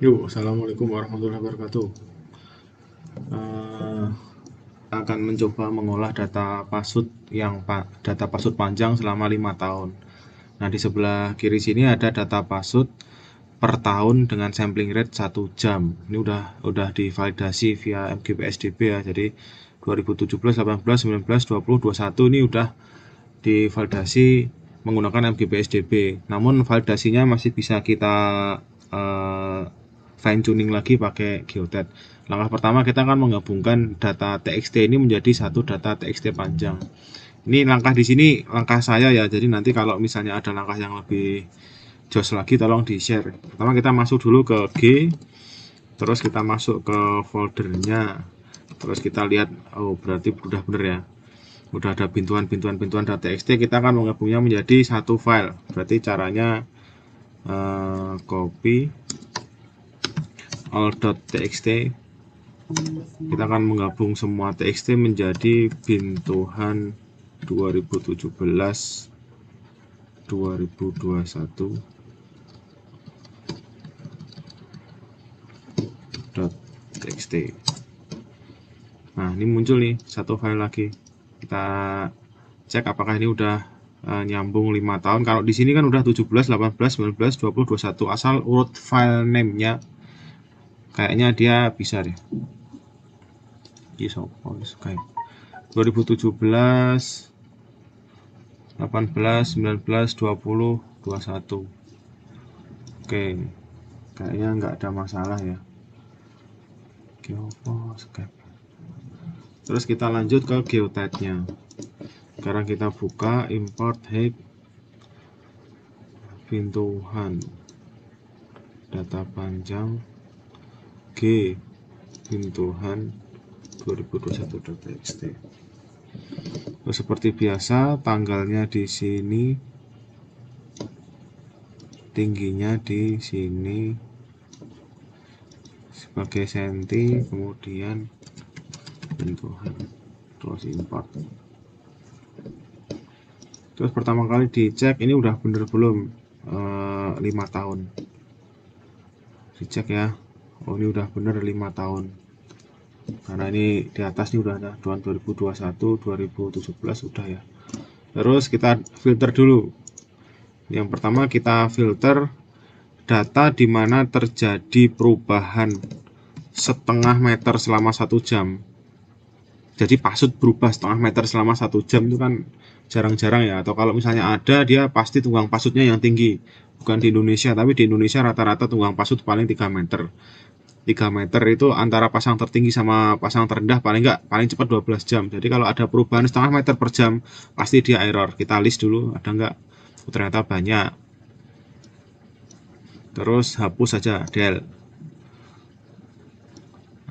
Yuk, assalamualaikum warahmatullahi wabarakatuh. Eh, akan mencoba mengolah data password data password panjang selama 5 tahun. Nah, di sebelah kiri sini ada data password per tahun dengan sampling rate 1 jam. Ini udah divalidasi via MGPSDB ya. Jadi 2017, 18, 19, 20, 21 ini udah divalidasi menggunakan MGPSDB. Namun validasinya masih bisa kita eh, fine tuning lagi pakai Geotet. Langkah pertama kita akan menggabungkan data TXT ini menjadi satu data TXT panjang. Ini langkah di sini langkah saya ya. Jadi nanti kalau misalnya ada langkah yang lebih jos lagi tolong di-share. Pertama kita masuk dulu ke G, terus kita masuk ke foldernya. Terus kita lihat, oh berarti udah bener ya. Udah ada pintuan-pintuan .txt, kita akan menggabungnya menjadi satu file. Berarti caranya copy all.txt, kita akan menggabung semua txt menjadi bintuhan 2017 2021 .txt. Nah, ini muncul nih satu file lagi. Kita cek apakah ini udah nyambung 5 tahun. Kalau di sini kan udah 17, 18, 19, 20, 21. Asal urut file name-nya kayaknya dia bisa deh. Kayak 2017, 18, 19, 20, 21. Oke, kayaknya nggak ada masalah ya. Terus kita lanjut ke geotype-nya. Sekarang kita buka import heap pintuhan data panjang G pintuhan 2021.txt. Terus seperti biasa tanggalnya di sini, tingginya di sini sebagai senti, kemudian pintuhan, terus import. Terus pertama kali dicek ini udah bener belum 5 tahun. Dicek ya. Oh, ini udah bener 5 tahun. Karena ini di atas ini udah ada tahun 2021, 2017 udah ya. Terus kita filter dulu. Yang pertama kita filter data di mana terjadi perubahan setengah meter selama 1 jam. Jadi password berubah setengah meter selama 1 jam itu kan jarang-jarang ya. Atau kalau misalnya ada, dia pasti tunggang passwordnya yang tinggi. Bukan di Indonesia, tapi di Indonesia rata-rata tunggang password paling 3 meter. 3 meter itu antara pasang tertinggi sama pasang terendah paling cepat 12 jam. Jadi kalau ada perubahan setengah meter per jam pasti dia error. Kita list dulu ada nggak. Ternyata banyak. Terus hapus saja del.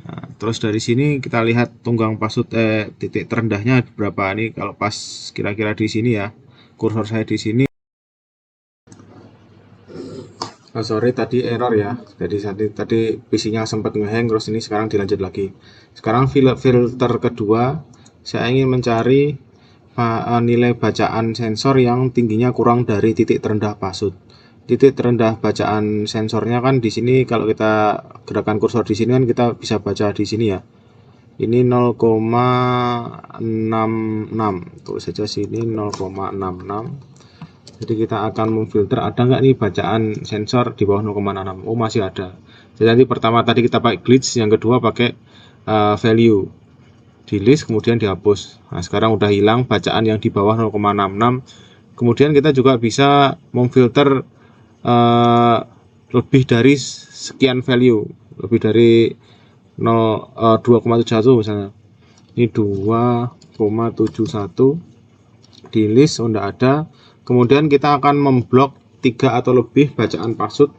Nah, terus dari sini kita lihat tunggang password titik terendahnya berapa. Ini kalau pas kira-kira di sini ya. Kursor saya di sini. Oh, sorry tadi error ya. Jadi tadi PC-nya sempat ngehang, terus ini sekarang dilanjut lagi. Sekarang filter kedua, saya ingin mencari nilai bacaan sensor yang tingginya kurang dari titik terendah password. Titik terendah bacaan sensornya kan di sini, kalau kita gerakan kursor di sini kan kita bisa baca di sini ya. Ini 0,66. Tulis saja sini 0,66. Jadi kita akan memfilter ada nggak nih bacaan sensor di bawah 0,66. Oh, masih ada. Jadi nanti pertama tadi kita pakai glitch, yang kedua pakai value di list kemudian dihapus. Nah, sekarang udah hilang bacaan yang di bawah 0,66. Kemudian kita juga bisa memfilter lebih dari sekian value, lebih dari 2,71 misalnya. Ini 2,71 di list, oh enggak ada. Kemudian kita akan memblok 3 atau lebih bacaan password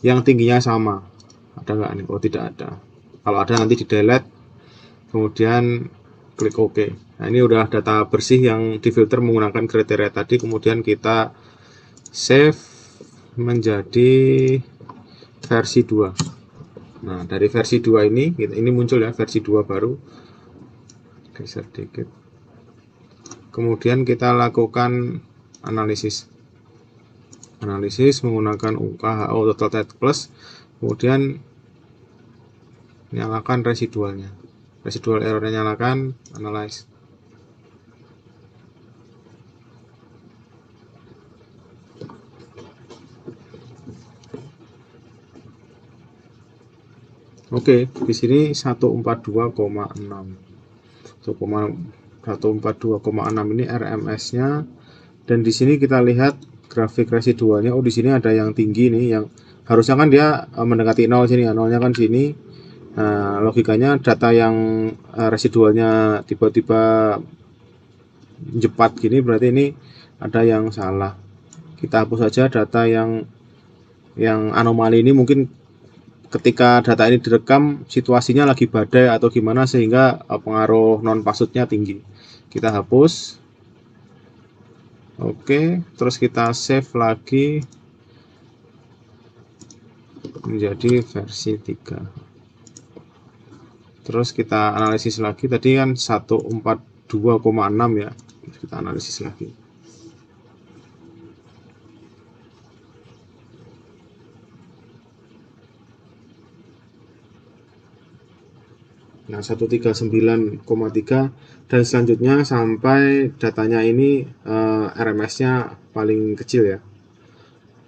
yang tingginya sama. Ada nggak nih? Oh, tidak ada. Kalau ada nanti di delete, kemudian klik OK. Nah, ini udah data bersih yang difilter menggunakan kriteria tadi. Kemudian kita save menjadi versi 2. Nah, dari versi 2 ini muncul ya versi 2 baru. Geser dikit. Kemudian kita lakukan analisis menggunakan UKHO Total Plus. kemudian nyalakan residualnya, residual errornya nyalakan, analyze. Oke, di sini 142,6. 142,6 ini RMS-nya, dan di sini kita lihat grafik residualnya. Oh, di sini ada yang tinggi nih, yang harusnya kan dia mendekati 0 sini ya, nolnya kan sini. Nah, logikanya data yang residualnya tiba-tiba cepat gini, berarti ini ada yang salah. Kita hapus saja data yang anomali ini. Mungkin ketika data ini direkam situasinya lagi badai atau gimana sehingga pengaruh non passwordnya tinggi. Kita hapus. Oke, terus kita save lagi menjadi versi 3. Terus kita analisis lagi, tadi kan 142,6 ya, kita analisis lagi. Nah, 139,3, dan selanjutnya sampai datanya ini RMS-nya paling kecil ya.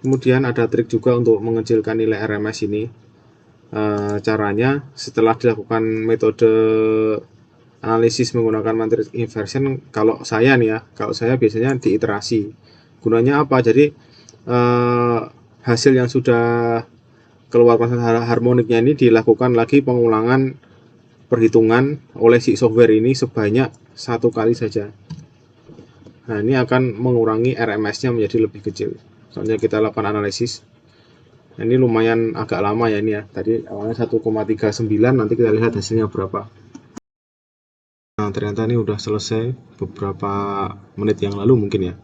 Kemudian ada trik juga untuk mengecilkan nilai RMS ini. Caranya setelah dilakukan metode analisis menggunakan matrix inversion, kalau saya nih ya, kalau saya biasanya diiterasi. Gunanya apa? Jadi hasil yang sudah keluar pasang harmoniknya ini dilakukan lagi pengulangan perhitungan oleh si software ini sebanyak 1 kali saja. Nah, ini akan mengurangi RMS-nya menjadi lebih kecil. Soalnya kita lakukan analisis. Nah, ini lumayan agak lama ya ini ya. Tadi awalnya 1,39, nanti kita lihat hasilnya berapa. Nah, ternyata ini udah selesai beberapa menit yang lalu mungkin ya.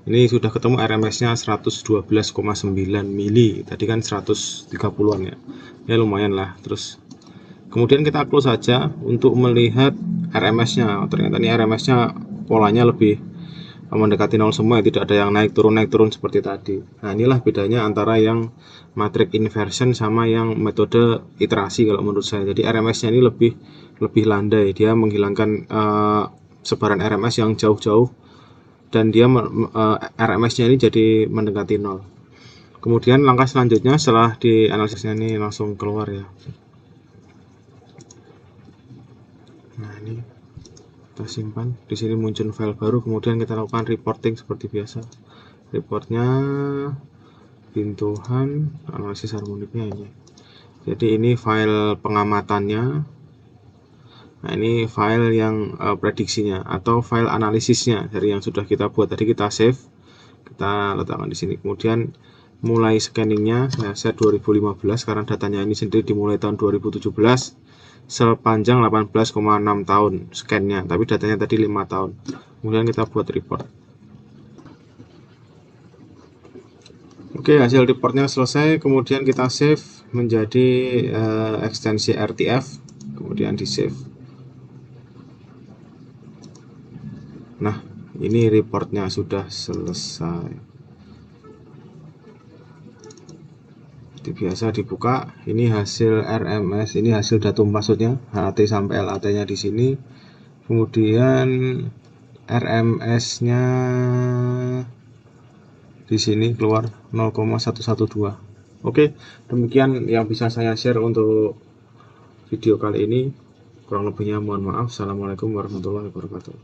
Ini sudah ketemu RMS-nya 112,9 mili. Tadi kan 130-an ya. Ya lumayan lah. Terus kemudian kita close saja untuk melihat RMS-nya. Ternyata ini RMS-nya polanya lebih mendekati 0 semua, tidak ada yang naik turun seperti tadi. Nah, inilah bedanya antara yang matrix inversion sama yang metode iterasi kalau menurut saya. Jadi RMS-nya ini lebih landai, dia menghilangkan sebaran RMS yang jauh-jauh, dan dia RMS-nya ini jadi mendekati 0. Kemudian langkah selanjutnya setelah dianalisisnya ini langsung keluar ya. Nah, ini kita simpan. Di sini muncul file baru, kemudian kita lakukan reporting seperti biasa. Reportnya pintuhan analisis harmoniknya ini. Jadi ini file pengamatannya. Nah, ini file yang prediksinya atau file analisisnya dari yang sudah kita buat tadi. Kita save, kita letakkan di sini. Kemudian mulai scanningnya saya set 2015 karena datanya ini sendiri dimulai tahun 2017. Sepanjang 18,6 tahun scan-nya, tapi datanya tadi 5 tahun. Kemudian kita buat report. Oke, hasil reportnya selesai. Kemudian kita save menjadi ekstensi RTF, kemudian di save. Nah, ini reportnya sudah selesai. Seperti biasa dibuka, ini hasil RMS, ini hasil datum passwordnya, HAT sampai LAT-nya di sini. Kemudian RMS-nya di sini keluar 0,112. Oke, demikian yang bisa saya share untuk video kali ini. Kurang lebihnya mohon maaf. Assalamualaikum warahmatullahi wabarakatuh.